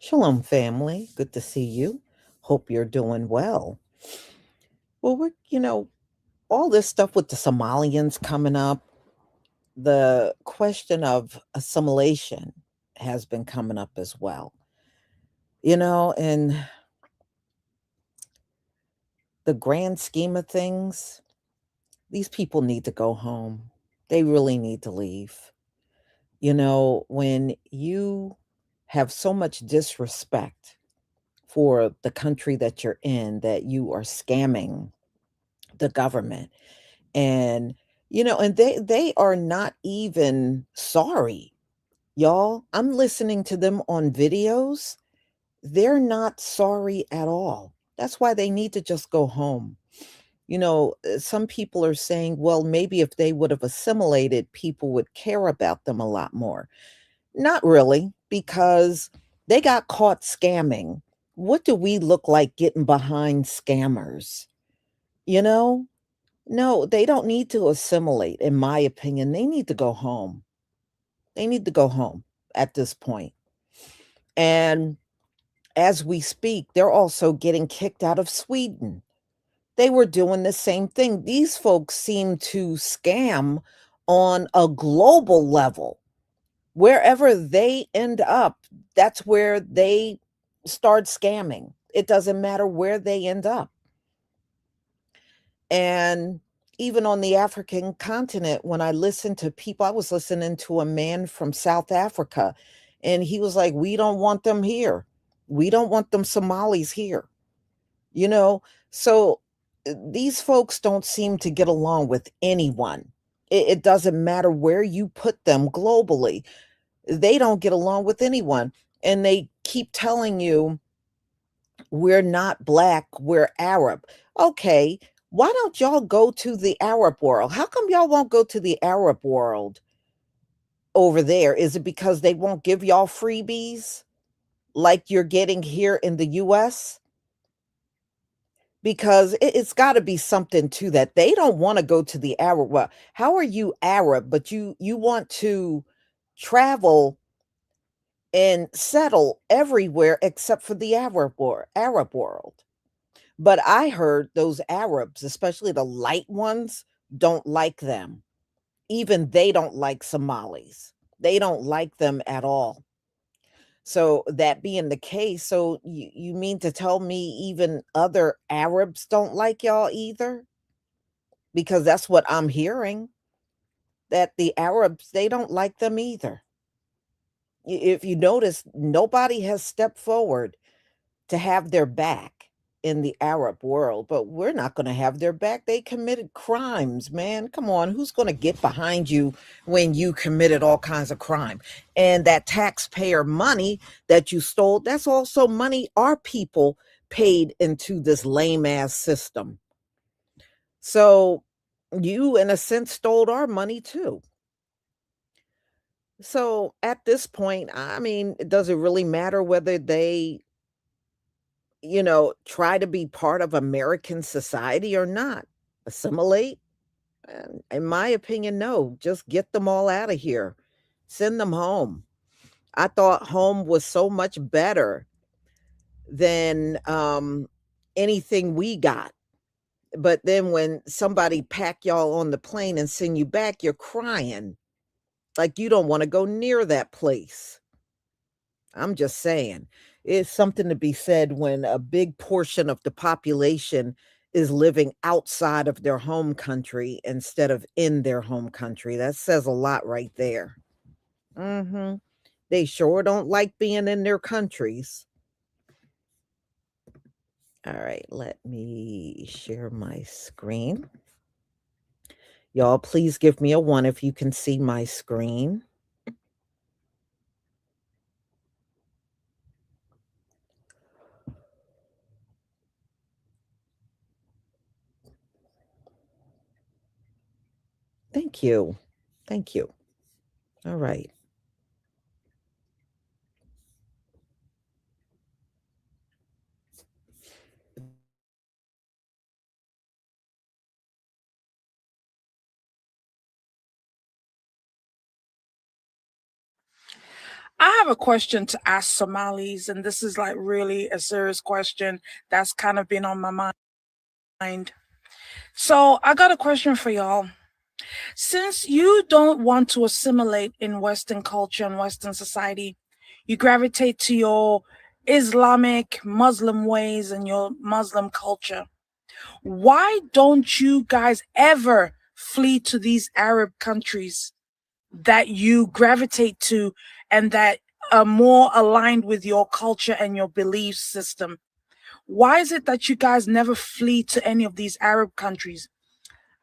Shalom, family. Good to see you. Hope you're doing well. Well, all this stuff with the Somalians coming up, the question of assimilation has been coming up as well. In the grand scheme of things, these people need to go home. They really need to leave. When you have so much disrespect for the country that you're in, that you are scamming the government. And, and they are not even sorry, y'all. I'm listening to them on videos. They're not sorry at all. That's why they need to just go home. Some people are saying, well, maybe if they would have assimilated, people would care about them a lot more. Not really, because they got caught scamming. What do we look like getting behind scammers? You know? No, they don't need to assimilate, in my opinion. They need to go home. They need to go home at this point. And as we speak, they're also getting kicked out of Sweden. They were doing the same thing. These folks seem to scam on a global level. Wherever they end up, that's where they start scamming. It doesn't matter where they end up. And even on the African continent, when I listen to people, I was listening to a man from South Africa, and he was like, we don't want them here. We don't want them Somalis here. You know, so these folks don't seem to get along with anyone. It doesn't matter where you put them globally, they don't get along with anyone. And they keep telling you, we're not black, we're Arab. Okay, why don't y'all go to the Arab world? How come y'all won't go to the Arab world over there? Is it because they won't give y'all freebies like you're getting here in the US? Because it's got to be something to that. They don't want to go to the Arab. Well, how are you Arab, but you want to travel and settle everywhere except for the Arab world? But I heard those Arabs, especially the light ones, don't like them. Even they don't like Somalis. They don't like them at all. So that being the case, so you mean to tell me even other Arabs don't like y'all either? Because that's what I'm hearing, that the Arabs, they don't like them either. If you notice, nobody has stepped forward to have their back in the Arab world, but we're not going to have their back. They committed crimes, man. Come on, who's going to get behind you when you committed all kinds of crime? And that taxpayer money that you stole, that's also money our people paid into this lame ass system. So you, in a sense, stole our money too. So at this point, I mean, does it really matter whether they try to be part of American society or not? Assimilate? And in my opinion, no. Just get them all out of here. Send them home. I thought home was so much better than anything we got. But then when somebody pack y'all on the plane and send you back, you're crying. Like you don't want to go near that place. I'm just saying, it's something to be said when a big portion of the population is living outside of their home country instead of in their home country. That says a lot right there. They sure don't like being in their countries. All right, let me share my screen. Y'all, please give me a one if you can see my screen. Thank you. Thank you. All right. have a question to ask Somalis, and this is like really a serious question that's kind of been on my mind. So I got a question for y'all. Since you don't want to assimilate in Western culture and Western society, you gravitate to your Islamic Muslim ways and your Muslim culture. Why don't you guys ever flee to these Arab countries that you gravitate to and that are more aligned with your culture and your belief system? Why is it that you guys never flee to any of these Arab countries?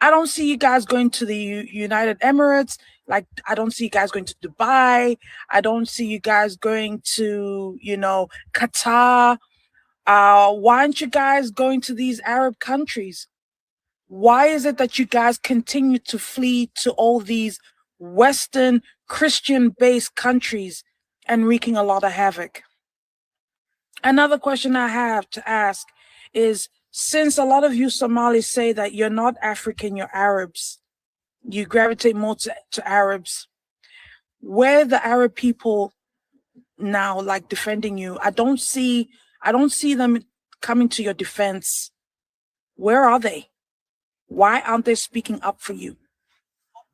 I don't see you guys going to the United Emirates. Like, I don't see you guys going to Dubai. I don't see you guys going to, Qatar. Why aren't you guys going to these Arab countries? Why is it that you guys continue to flee to all these Western Christian-based countries and wreaking a lot of havoc? Another question I have to ask is, since a lot of you Somalis say that you're not African, you're Arabs, you gravitate more to Arabs, where the Arab people now like defending you? I don't see them coming to your defense. Where are they? Why aren't they speaking up for you?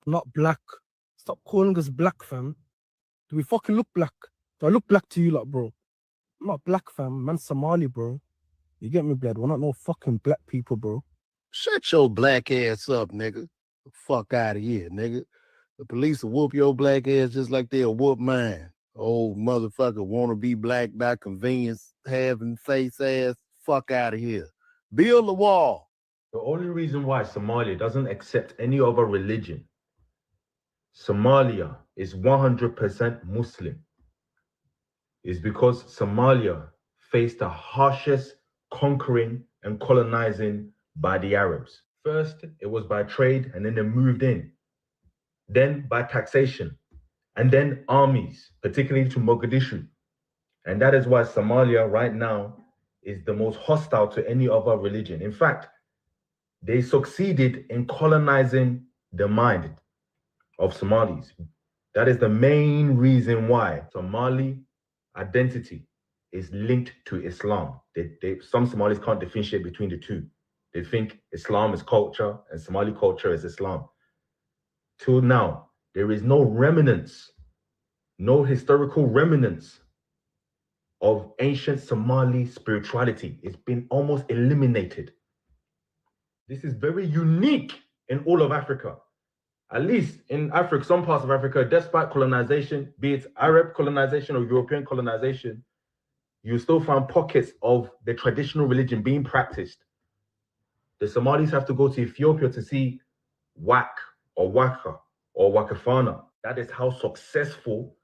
Not black. Stop calling us black, fam. Do we fucking look black? Do I look black to you, like, bro? I'm not black, fam. Man, Somali, bro. You get me, blood? We're not no fucking black people, bro. Shut your black ass up, nigga. The fuck out of here, nigga. The police will whoop your black ass just like they'll whoop mine. Old motherfucker wanna be black by convenience, having face ass. Fuck out of here. Build the wall. The only reason why Somalia doesn't accept any other religion, Somalia is 100% Muslim, is because Somalia faced the harshest conquering and colonizing by the Arabs. First, it was by trade, and then they moved in. Then by taxation, and then armies, particularly to Mogadishu. And that is why Somalia right now is the most hostile to any other religion. In fact, they succeeded in colonizing the mind of Somalis. That is the main reason why Somali identity is linked to Islam. Some Somalis can't differentiate between the two. They think Islam is culture and Somali culture is Islam. Till now, there is no remnants, no historical remnants of ancient Somali spirituality. It's been almost eliminated. This is very unique in all of Africa. At least in Africa, some parts of Africa, despite colonization, be it Arab colonization or European colonization, you still find pockets of the traditional religion being practiced. The Somalis have to go to Ethiopia to see Wak or Waka or Wakafana. That is how successful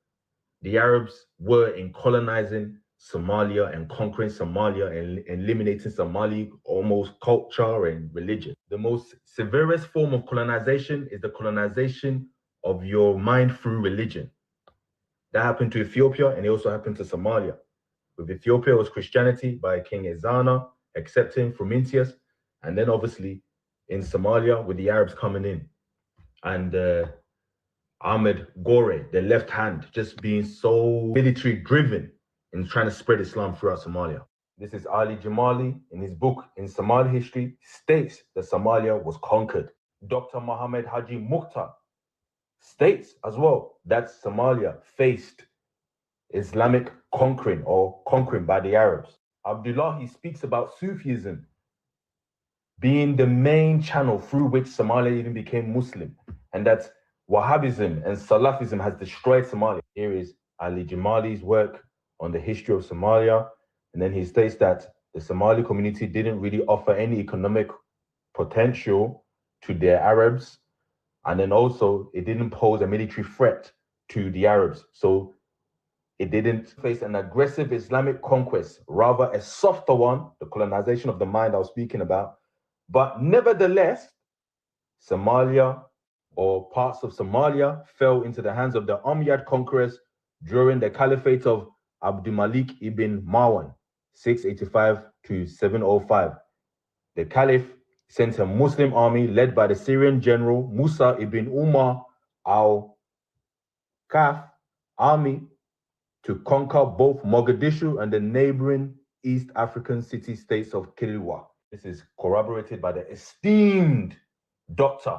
the Arabs were in colonizing Somalia and conquering Somalia and eliminating Somali almost culture and religion. The most severest form of colonization is the colonization of your mind through religion. That happened to Ethiopia, and it also happened to Somalia. With Ethiopia, it was Christianity by King Ezana accepting Frumentius, and then obviously in Somalia with the Arabs coming in. And Ahmed Gore, the left hand, just being so military driven in trying to spread Islam throughout Somalia. This is Ali Jamali in his book In Somali History states that Somalia was conquered. Dr. Mohammed Haji Mukhtar states as well that Somalia faced Islamic conquering or conquering by the Arabs. Abdullahi speaks about Sufism being the main channel through which Somalia even became Muslim, and that Wahhabism and Salafism has destroyed Somalia. Here is Ali Jamali's work on the history of Somalia, and then he states that the Somali community didn't really offer any economic potential to their Arabs, and then also it didn't pose a military threat to the Arabs. So it didn't face an aggressive Islamic conquest, rather a softer one, the colonization of the mind I was speaking about. But nevertheless, Somalia or parts of Somalia fell into the hands of the Umayyad conquerors during the caliphate of Abdul Malik ibn Marwan, 685 to 705. The caliph sent a Muslim army led by the Syrian general Musa ibn Umar al-Kaf army to conquer both Mogadishu and the neighboring East African city-states of Kilwa. This is corroborated by the esteemed Dr.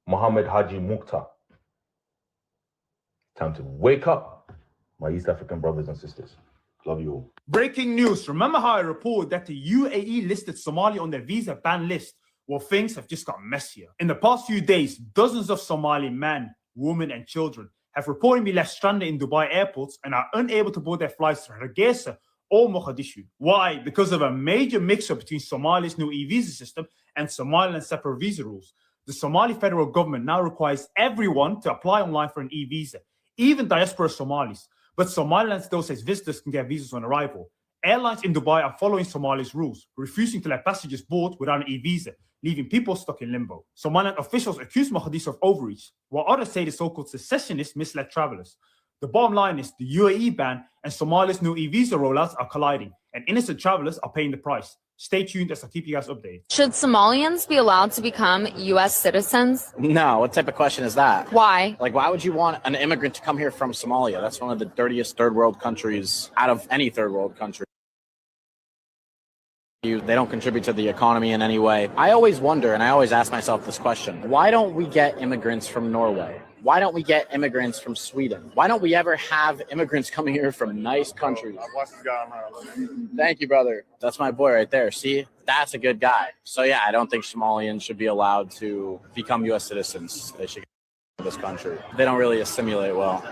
Mohammed Haji Mukhtar. Time to wake up, my East African brothers and sisters. Love you all. Breaking news. Remember how I reported that the UAE listed Somalia on their visa ban list? Well, things have just got messier. In the past few days, dozens of Somali men, women, and children have reportedly left stranded in Dubai airports and are unable to board their flights to Hargeisa or Mogadishu. Why? Because of a major mix-up between Somalia's new e-visa system and Somaliland's separate visa rules. The Somali federal government now requires everyone to apply online for an e-visa, even diaspora Somalis. But Somaliland still says visitors can get visas on arrival. Airlines in Dubai are following Somalia's rules, refusing to let passengers board without an e-visa, leaving people stuck in limbo. Somaliland officials accuse Mogadishu of overreach, while others say the so-called secessionists misled travelers. The bottom line is the UAE ban and Somalia's new e-visa rollouts are colliding, and innocent travelers are paying the price. Stay tuned as I keep you guys updated. Should Somalians be allowed to become U.S. citizens? No, what type of question is that? Why? Like, why would you want an immigrant to come here from Somalia? That's one of the dirtiest third world countries out of any third world country. They don't contribute to the economy in any way. I always wonder, and I always ask myself this question, why don't we get immigrants from Norway? Why don't we get immigrants from Sweden? Why don't we ever have immigrants coming here from nice countries? Thank you, brother. That's my boy right there. See, that's a good guy. So yeah, I don't think Somalians should be allowed to become U.S. citizens. They should get this country. They don't really assimilate well.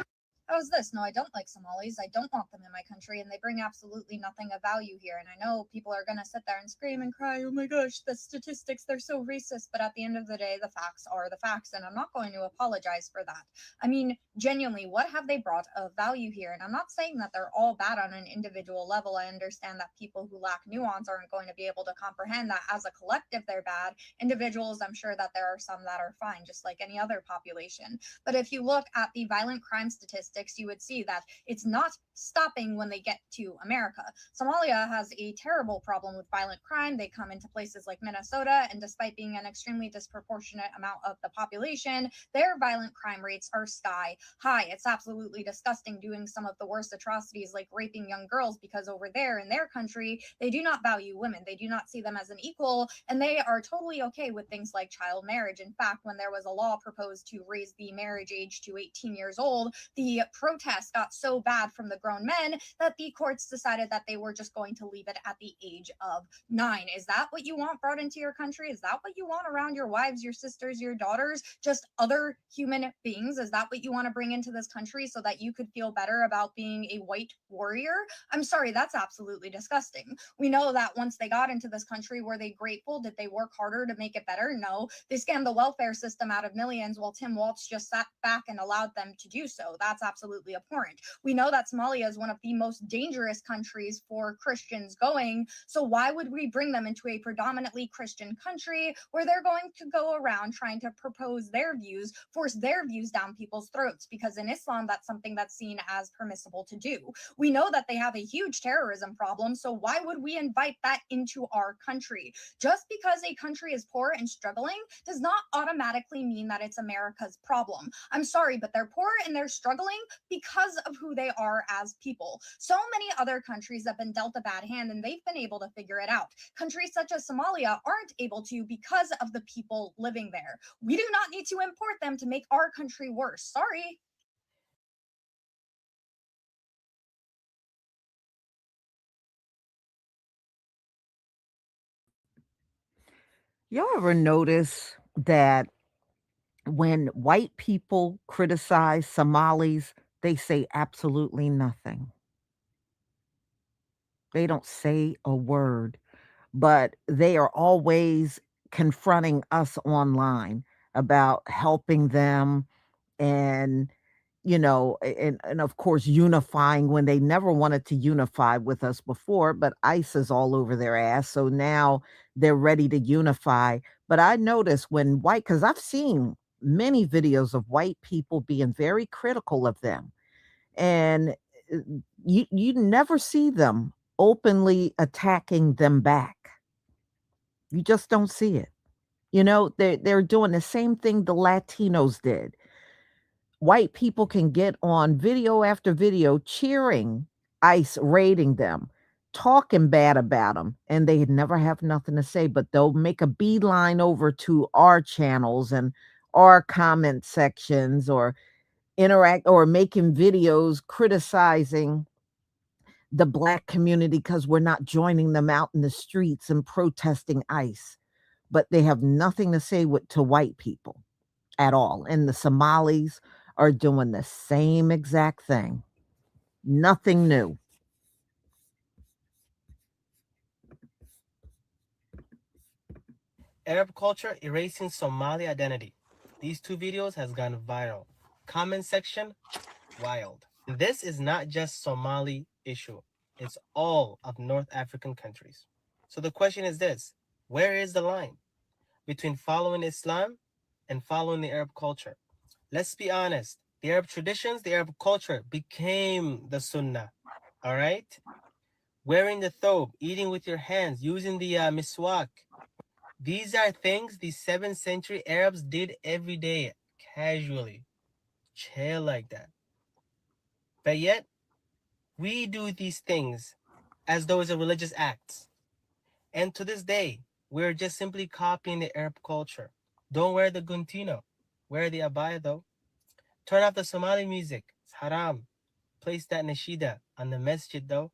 How's this? No, I don't like Somalis. I don't want them in my country, and they bring absolutely nothing of value here. And I know people are going to sit there and scream and cry, oh my gosh, the statistics, they're so racist. But at the end of the day, the facts are the facts, and I'm not going to apologize for that. I mean, genuinely, what have they brought of value here? And I'm not saying that they're all bad on an individual level. I understand that people who lack nuance aren't going to be able to comprehend that as a collective they're bad. Individuals, I'm sure that there are some that are fine, just like any other population. But if you look at the violent crime statistics, you would see that it's not stopping when they get to America. Somalia has a terrible problem with violent crime. They come into places like Minnesota, and despite being an extremely disproportionate amount of the population, their violent crime rates are sky high. It's absolutely disgusting, doing some of the worst atrocities like raping young girls, because over there in their country, they do not value women. They do not see them as an equal, and they are totally okay with things like child marriage. In fact, when there was a law proposed to raise the marriage age to 18 years old, the protests got so bad from the grown men that the courts decided that they were just going to leave it at the age of 9. Is that what you want brought into your country? Is that what you want around your wives, your sisters, your daughters, just other human beings? Is that what you want to bring into this country so that you could feel better about being a white warrior? I'm sorry, that's absolutely disgusting. We know that once they got into this country, were they grateful? Did they work harder to make it better? No. They scammed the welfare system out of millions while Tim Walz just sat back and allowed them to do so. That's absolutely abhorrent. We know that Somalia is one of the most dangerous countries for Christians going, so why would we bring them into a predominantly Christian country where they're going to go around trying to propose their views, force their views down people's throats? Because in Islam, that's something that's seen as permissible to do. We know that they have a huge terrorism problem, so why would we invite that into our country? Just because a country is poor and struggling does not automatically mean that it's America's problem. I'm sorry, but they're poor and they're struggling because of who they are as people. So many other countries have been dealt a bad hand and they've been able to figure it out. Countries such as Somalia aren't able to because of the people living there. We do not need to import them to make our country worse. Sorry. Y'all ever notice that when white people criticize Somalis, they say absolutely nothing? They don't say a word, but they are always confronting us online about helping them and and of course unifying when they never wanted to unify with us before, but ICE is all over their ass, so now they're ready to unify. But I notice when white, because I've seen many videos of white people being very critical of them, and you never see them openly attacking them back. You just don't see it. They're doing the same thing the Latinos did. white people can get on video after video cheering ICE, raiding them, talking bad about them, and they never have nothing to say, but they'll make a beeline over to our channels and our comment sections, or interact or making videos criticizing the black community because we're not joining them out in the streets and protesting ICE. But they have nothing to say to white people at all. And the Somalis are doing the same exact thing. Nothing new. Arab culture erasing Somali identity. These two videos has gone viral. Comment section, wild. This is not just Somali issue. It's all of North African countries. So the question is this: where is the line between following Islam and following the Arab culture? Let's be honest. The Arab traditions, the Arab culture became the Sunnah. All right? Wearing the thobe, eating with your hands, using the miswak. These are things the 7th century Arabs did every day, casually. Chill like that. But yet, we do these things as though it's a religious act. And to this day, we're just simply copying the Arab culture. Don't wear the guntino. Wear the abaya though. Turn off the Somali music. It's haram. Place that nashida on the masjid though.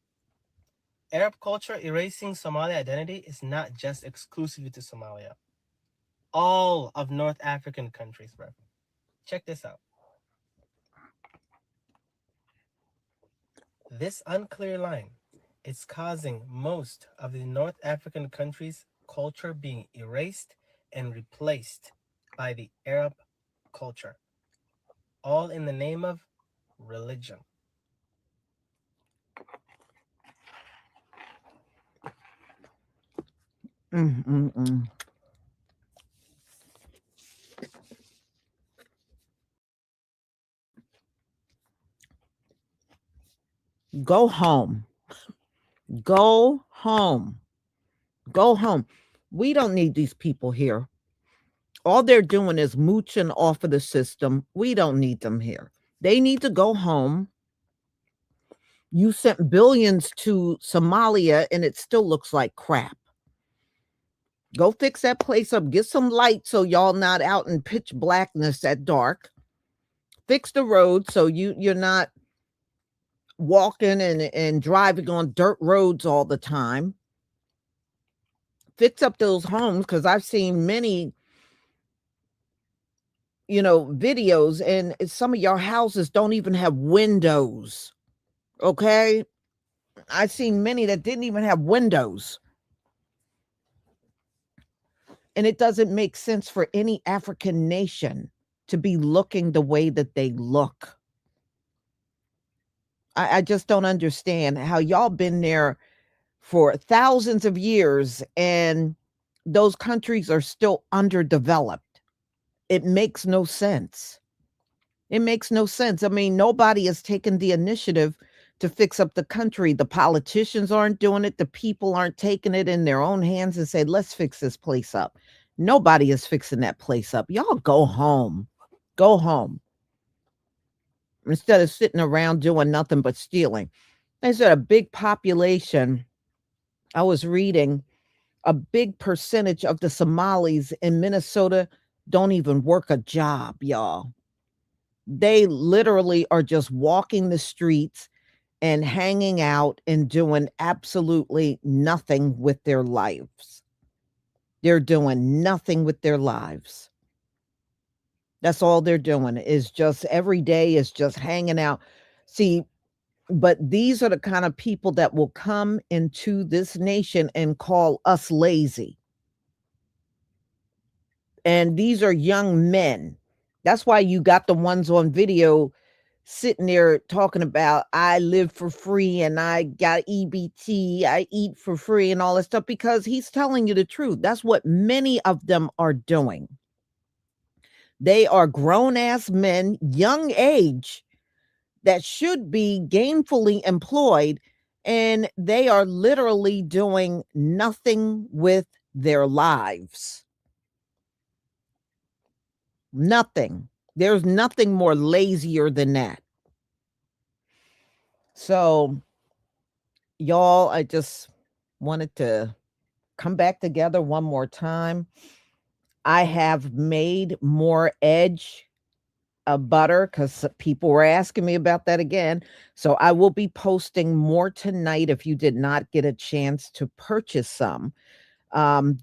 Arab culture erasing Somali identity is not just exclusive to Somalia. All of North African countries, bro. Check this out. This unclear line is causing most of the North African countries' culture being erased and replaced by the Arab culture, all in the name of religion. Go home. Go home. Go home. We don't need these people here. All they're doing is mooching off of the system. We don't need them here. They need to go home. You sent billions to Somalia and it still looks like crap. Go fix that place up. Get some light so y'all not out in pitch blackness at dark. Fix the road so you're not walking and driving on dirt roads all the time. Fix up those homes, because I've seen many, videos, and some of your houses don't even have windows. Okay? I've seen many that didn't even have windows. And it doesn't make sense for any African nation to be looking the way that they look. I just don't understand how y'all been there for thousands of years and those countries are still underdeveloped. It makes no sense. It makes no sense. I mean, nobody has taken the initiative to fix up the country. The politicians aren't doing it. The people aren't taking it in their own hands and say, let's fix this place up. Nobody is fixing that place up. Y'all go home. Go home. Instead of sitting around doing nothing but stealing. There's a big population. I was reading a big percentage of the Somalis in Minnesota don't even work a job, y'all. They literally are just walking the streets and hanging out and doing absolutely nothing with their lives. They're doing nothing with their lives. That's all they're doing, is just every day is just hanging out. See, but these are the kind of people that will come into this nation and call us lazy. And these are young men. That's why you got the ones on video sitting there talking about, I live for free and I got EBT, I eat for free and all that stuff, because he's telling you the truth. That's what many of them are doing. They are grown-ass men, young age, that should be gainfully employed, and they are literally doing nothing with their lives. Nothing. There's nothing more lazier than that. So, y'all, I just wanted to come back together one more time. I have made more edge butter because people were asking me about that again. So I will be posting more tonight if you did not get a chance to purchase some.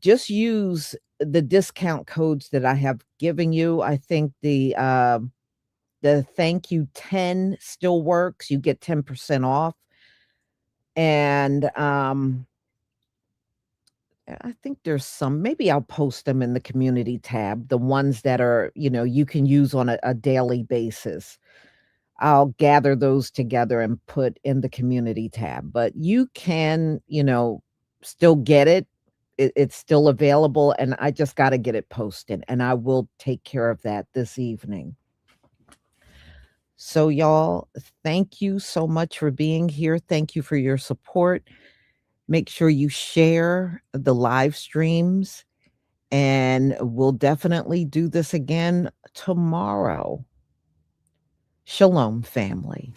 Just use the discount codes that I have given you. I think the thank you 10 still works. You get 10% off. And I think there's some, maybe I'll post them in the community tab, the ones that are, you can use on a daily basis. I'll gather those together and put in the community tab. But you can, still get it. It's still available, and I just got to get it posted, and I will take care of that this evening. So, y'all, thank you so much for being here. Thank you for your support. Make sure you share the live streams, and we'll definitely do this again tomorrow. Shalom, family.